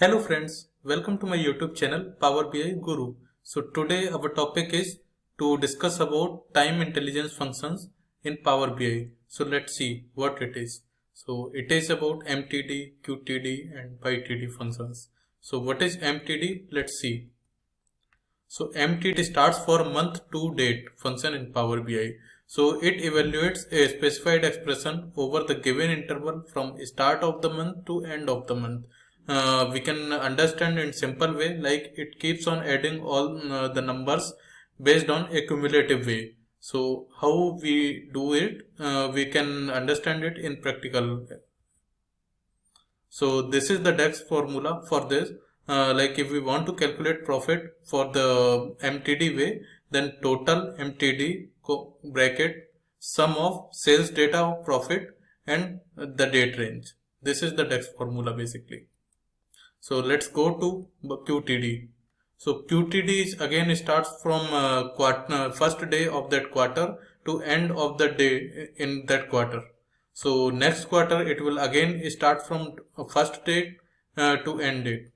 Hello friends, welcome to my YouTube channel Power BI Guru. So today our topic is to discuss about time intelligence functions in Power BI. So let's see what it is. So it is about MTD, QTD and YTD functions. So what is MTD? Let's see. So MTD starts for month to date function in Power BI. So it evaluates a specified expression over the given interval from start of the month to end of the month. We can understand in simple way, like it keeps on adding all the numbers based on a cumulative way. So how we do it, we can understand it in practical. So this is the DAX formula for this. Like if we want to calculate profit for the MTD way, then total MTD bracket sum of sales data of profit and the date range. This is the DAX formula basically. So let's go to QTD. So QTD is again starts from first day of that quarter to end of the day in that quarter. So next quarter it will again start from first date to end date.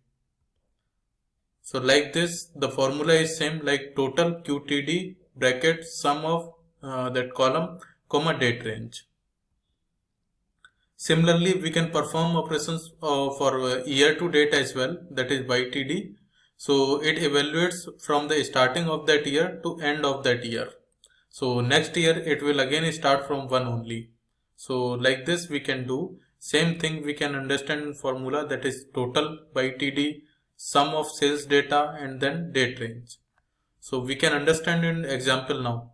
So like this, the formula is same, like total QTD bracket sum of that column comma date range. Similarly, we can perform operations for year to date as well, that is YTD. So it evaluates from the starting of that year to end of that year. So next year it will again start from 1 only. So like this we can do. Same thing we can understand in formula, that is total YTD sum of sales data and then date range. So we can understand in example now.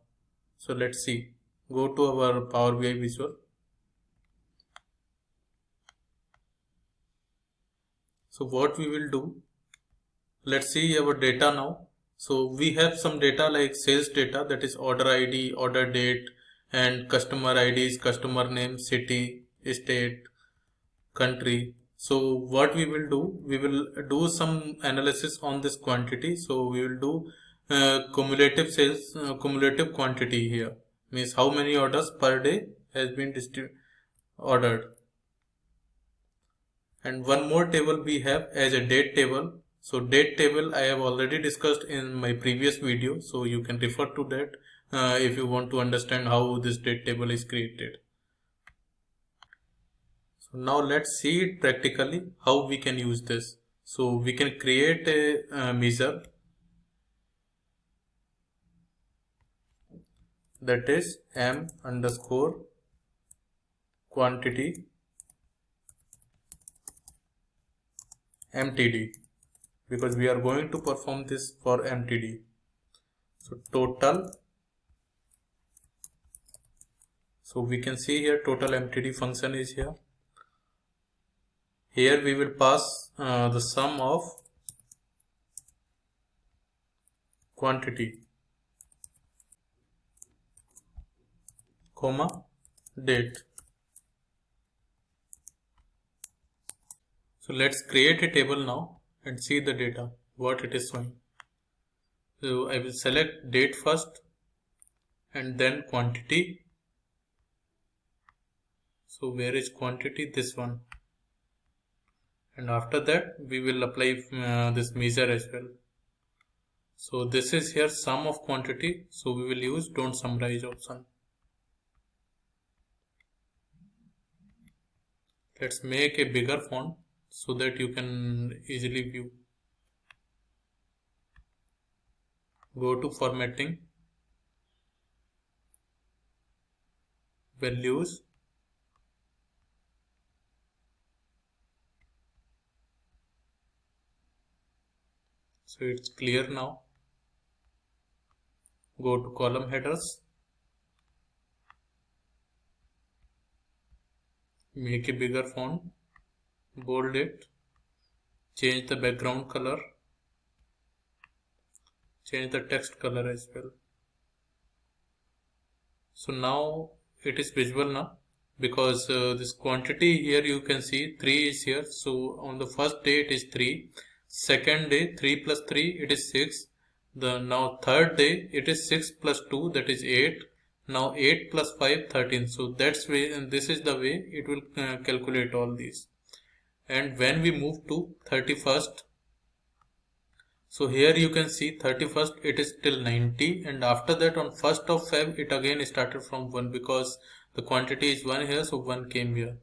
So let's see. Go to our Power BI visual. So what we will do, let's see our data now. So we have some data like sales data, that is order ID, order date and customer IDs, customer name, city, state, country. So what we will do some analysis on this quantity. So we will do cumulative sales, cumulative quantity here. Means how many orders per day has been ordered. And one more table we have as a date table. So date table I have already discussed in my previous video, so you can refer to that if you want to understand how this date table is created. So now let's see it practically how we can use this. So we can create a measure, that is m underscore quantity MTD, because we are going to perform this for MTD. So total, so we can see here total MTD function is here. Here we will pass the sum of quantity comma date. So let's create a table now and see the data, what it is showing. So I will select date first and then quantity. So where is quantity? This one. And after that we will apply this measure as well. So this is here sum of quantity. So we will use don't summarize option. Let's make a bigger font so that you can easily view. Go to formatting, values, so it's clear now. Go to column headers, make a bigger font, bold it, change the background color, change the text color as well. So now it is visible now, because this quantity here you can see 3 is here. So on the first day it is 3, second day 3 plus 3 it is 6, the now third day it is 6 plus 2 that is 8, now 8 plus 5 13. So that's way, and this is the way it will calculate all these. And when we move to 31st, so here you can see 31st it is till 90, and after that on 1st of Feb it again started from 1 because the quantity is 1 here, so 1 came here.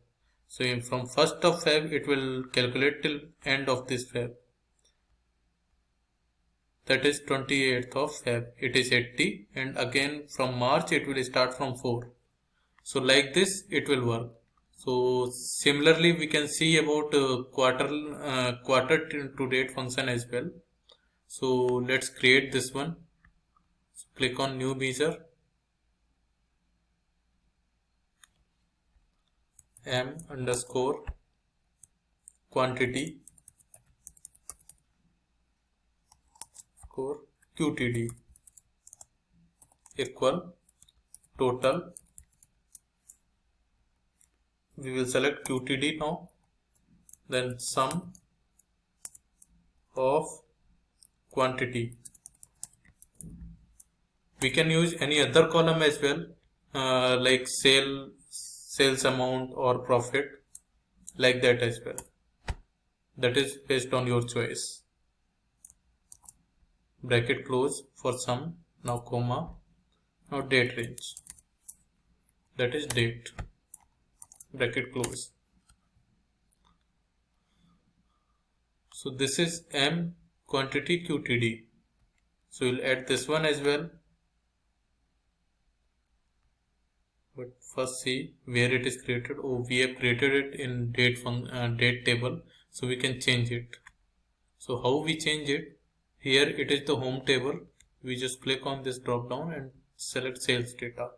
So from 1st of Feb it will calculate till end of this Feb. That is 28th of Feb. It is 80, and again from March it will start from 4. So like this it will work. So similarly we can see about quarter to date function as well. So let's create this one. So click on new measure, m underscore quantity score QTD equal total. We will select QTD now, then sum of quantity. We can use any other column as well, like sales amount or profit, like that as well. That is based on your choice. Bracket close for sum, now comma, now date range, that is date, bracket close. So this is m quantity QTD. So we'll add this one as well. But first see where it is created. Oh, we have created it in date table, so we can change it. So how we change it? Here it is the home table. We just click on this drop down and select sales data.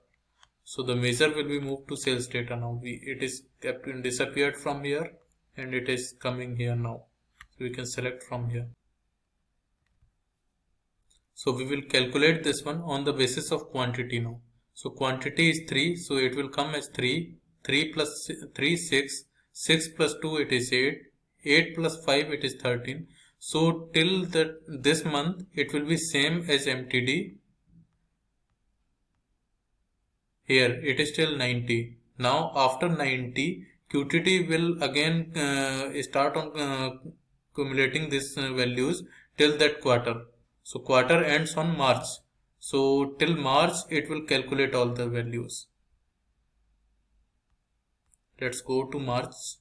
So the measure will be moved to sales data now. It is kept and disappeared from here, and it is coming here now. So we can select from here. So we will calculate this one on the basis of quantity now. So quantity is 3, so it will come as 3, 3 plus 3, 6, 6 plus 2 it is 8, 8 plus 5 it is 13. So till this month it will be same as MTD. Here it is till 90. Now after 90, QTD will again start on accumulating these values till that quarter. So quarter ends on March. So till March it will calculate all the values. Let's go to March.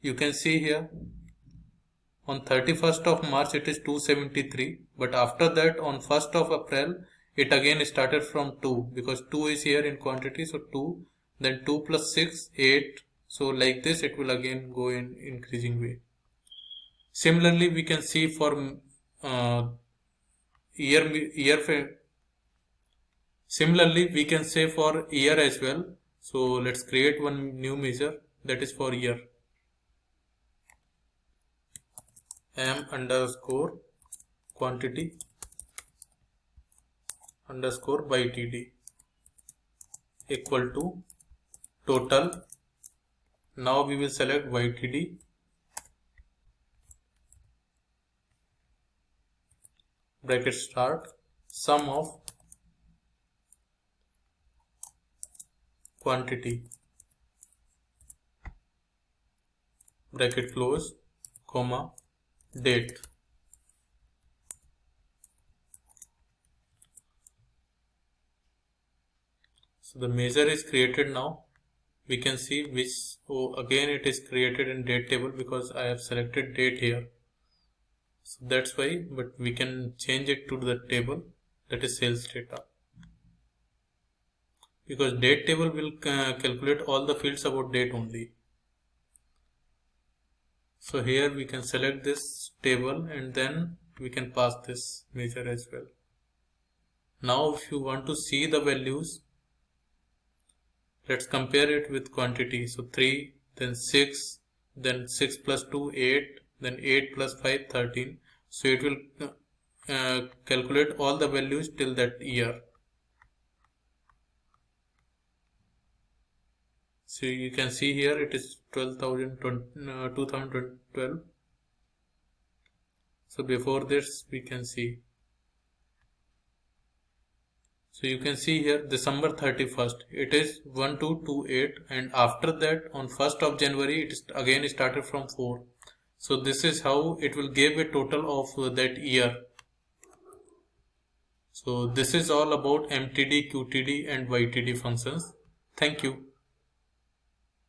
You can see here on 31st of March it is 273, but after that on 1st of April it again started from 2 because 2 is here in quantity, so 2, then 2 plus 6, 8. So like this it will again go in increasing way. Similarly we can see for similarly we can say for year as well. So let's create one new measure, that is for year. M underscore quantity underscore YTD equal to total. Now we will select YTD, bracket start, sum of quantity, bracket close, comma, date. So the measure is created now. We can see which, again it is created in date table because I have selected date here. So that's why, but we can change it to the table, that is sales data. Because date table will calculate all the fields about date only. So here we can select this table and then we can pass this measure as well. Now if you want to see the values, let's compare it with quantity. So 3, then 6, then 6 plus 2, 8, then 8 plus 5, 13. So it will calculate all the values till that year. So you can see here it is 2012. So before this we can see. So you can see here December 31st, it is 1228, and after that on 1st of January it is again started from 4. So this is how it will give a total of that year. So this is all about MTD, QTD and YTD functions. Thank you.